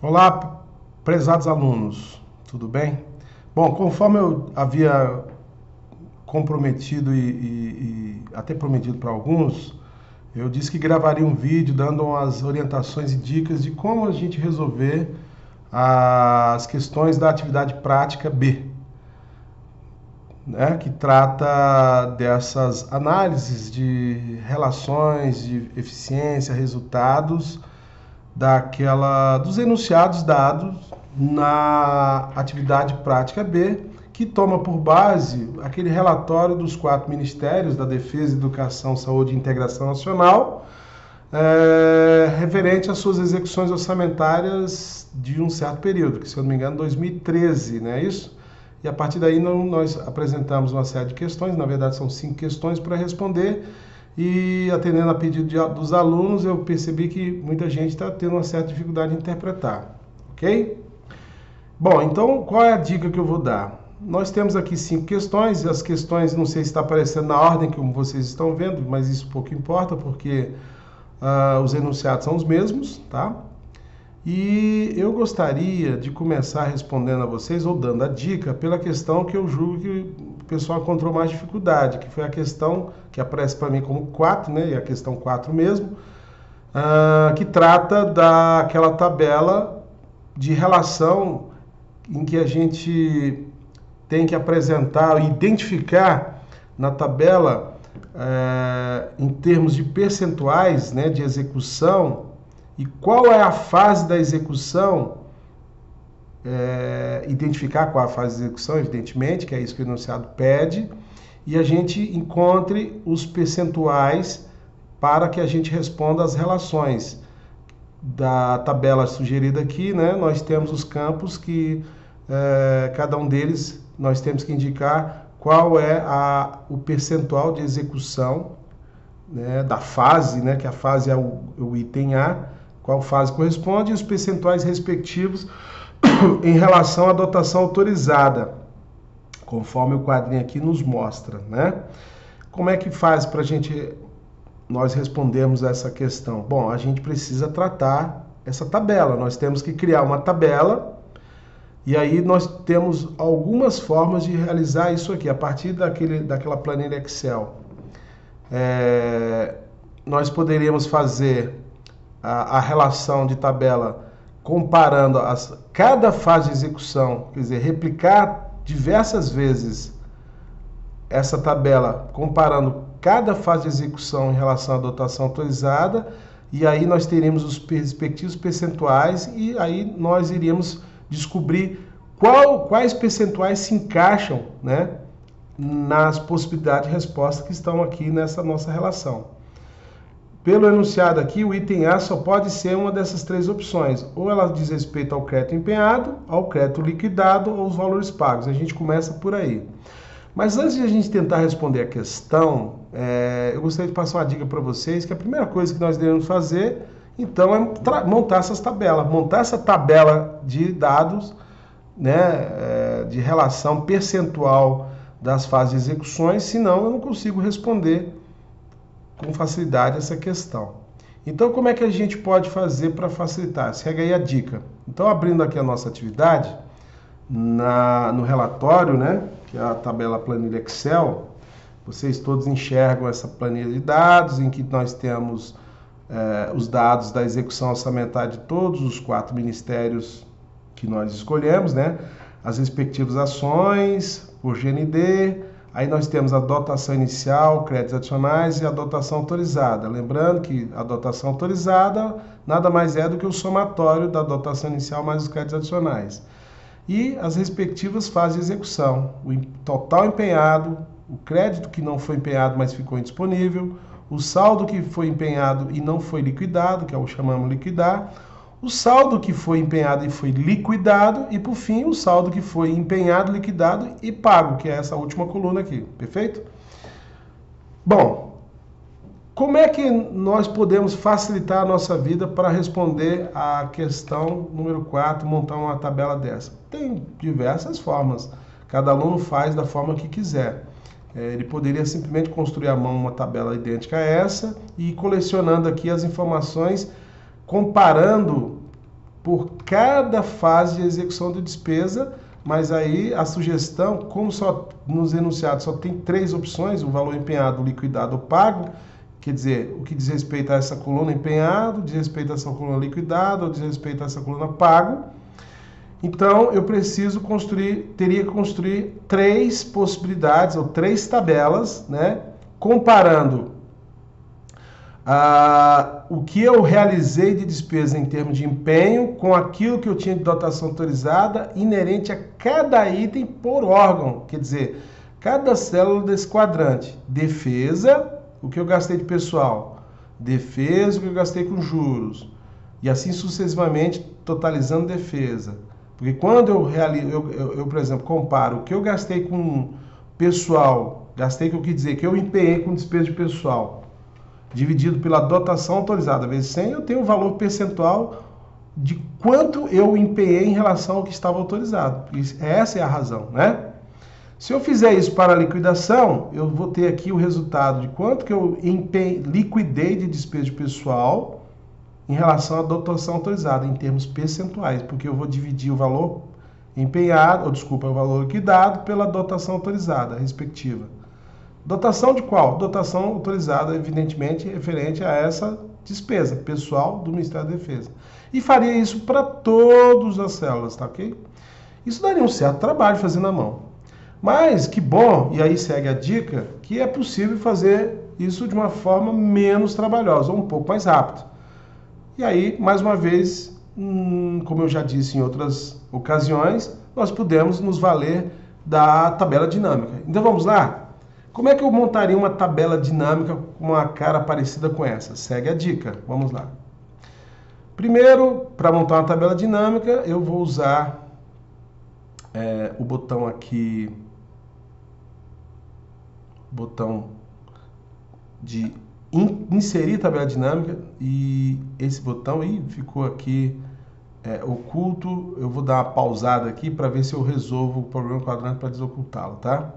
Olá, prezados alunos, tudo bem? Bom, conforme eu havia comprometido e até prometido para alguns, eu disse que gravaria um vídeo dando umas orientações e dicas de como a gente resolver as questões da atividade prática B, né, que trata dessas análises de relações de eficiência, resultados dos enunciados dados na atividade prática B, que toma por base aquele relatório dos 4 ministérios da Defesa, Educação, Saúde e Integração Nacional, referente às suas execuções orçamentárias de um certo período, que, se eu não me engano, 2013, não é isso? E a partir daí nós apresentamos uma série de questões, na verdade são 5 questões para responder, e atendendo a pedido dos alunos, eu percebi que muita gente está tendo uma certa dificuldade de interpretar, ok? Bom, então qual é a dica que eu vou dar? Nós temos aqui 5 questões, e as questões não sei se está aparecendo na ordem como vocês estão vendo, mas isso pouco importa, porque os enunciados são os mesmos, tá? E eu gostaria de começar respondendo a vocês, ou dando a dica, pela questão que eu julgo que o pessoal encontrou mais dificuldade, que foi a questão que aparece para mim como 4, né? E a questão 4 mesmo, que trata daquela tabela de relação em que a gente tem que apresentar, identificar na tabela, em termos de percentuais, né, de execução, e qual é a fase da execução, identificar qual é a fase de execução, evidentemente, que é isso que o enunciado pede, e a gente encontre os percentuais para que a gente responda às relações. Da tabela sugerida aqui, né, nós temos os campos que, cada um deles, nós temos que indicar qual é o percentual de execução, né, da fase, né, que a fase é o item A, qual fase corresponde, e os percentuais respectivos em relação à dotação autorizada, conforme o quadrinho aqui nos mostra, né? Como é que faz para nós respondermos essa questão? Bom, a gente precisa tratar essa tabela, nós temos que criar uma tabela, e aí nós temos algumas formas de realizar isso aqui, a partir daquela planilha Excel. Nós poderíamos fazer a relação de tabela comparando cada fase de execução, quer dizer, replicar diversas vezes essa tabela, comparando cada fase de execução em relação à dotação autorizada, e aí nós teríamos os respectivos percentuais, e aí nós iríamos descobrir quais percentuais se encaixam, né, nas possibilidades de resposta que estão aqui nessa nossa relação. Pelo enunciado aqui, o item A só pode ser uma dessas 3 opções. Ou ela diz respeito ao crédito empenhado, ao crédito liquidado ou aos valores pagos. A gente começa por aí. Mas antes de a gente tentar responder a questão, eu gostaria de passar uma dica para vocês, que a primeira coisa que nós devemos fazer, então, é montar essas tabelas. Montar essa tabela de dados, né, de relação percentual das fases de execuções, senão eu não consigo responder com facilidade essa questão. Então, como é que a gente pode fazer para facilitar? Segue aí a dica. Então, abrindo aqui a nossa atividade, no relatório, né, que é a tabela planilha Excel, vocês todos enxergam essa planilha de dados, em que nós temos os dados da execução orçamentária de todos os 4 ministérios que nós escolhemos, né, as respectivas ações por GND. Aí nós temos a dotação inicial, créditos adicionais e a dotação autorizada. Lembrando que a dotação autorizada nada mais é do que o somatório da dotação inicial mais os créditos adicionais. E as respectivas fases de execução. O total empenhado, o crédito que não foi empenhado, mas ficou indisponível, o saldo que foi empenhado e não foi liquidado, que é o chamamos liquidar, o saldo que foi empenhado e foi liquidado, e por fim o saldo que foi empenhado, liquidado e pago, que é essa última coluna aqui, perfeito? Bom, como é que nós podemos facilitar a nossa vida para responder à questão número 4, montar uma tabela dessa? Tem diversas formas, cada aluno faz da forma que quiser. Ele poderia simplesmente construir à mão uma tabela idêntica a essa e ir colecionando aqui as informações, comparando por cada fase de execução de despesa, mas aí a sugestão, como só nos enunciados só tem 3 opções, o valor empenhado, liquidado ou pago, quer dizer, o que diz respeito a essa coluna empenhado, diz respeito a essa coluna liquidado, ou diz respeito a essa coluna pago. Então, eu teria que construir 3 possibilidades, ou 3 tabelas, né, comparando o que eu realizei de despesa em termos de empenho com aquilo que eu tinha de dotação autorizada inerente a cada item por órgão, quer dizer, cada célula desse quadrante. Defesa, o que eu gastei de pessoal. Defesa, o que eu gastei com juros. E assim sucessivamente, totalizando defesa. Porque quando eu, por exemplo, comparo o que eu gastei com pessoal, gastei, que eu quis dizer, que eu empenhei com despesa de pessoal, dividido pela dotação autorizada vezes 100, eu tenho o valor percentual de quanto eu empenhei em relação ao que estava autorizado. Essa é a razão, né? Se eu fizer isso para a liquidação, eu vou ter aqui o resultado de quanto que eu liquidei de despesa de pessoal em relação à dotação autorizada, em termos percentuais, porque eu vou dividir o valor empenhado, o valor liquidado pela dotação autorizada, respectiva. Dotação de qual? Dotação autorizada, evidentemente, referente a essa despesa pessoal do Ministério da Defesa. E faria isso para todas as células, tá ok? Isso daria um certo trabalho fazer na mão. Mas que bom, e aí segue a dica, que é possível fazer isso de uma forma menos trabalhosa, ou um pouco mais rápido. E aí, mais uma vez, como eu já disse em outras ocasiões, nós podemos nos valer da tabela dinâmica. Então vamos lá? Como é que eu montaria uma tabela dinâmica com uma cara parecida com essa? Segue a dica, vamos lá. Primeiro, para montar uma tabela dinâmica, eu vou usar o botão aqui, botão de inserir tabela dinâmica, e esse botão aí ficou aqui oculto. Eu vou dar uma pausada aqui para ver se eu resolvo o problema quadrante para desocultá-lo, tá?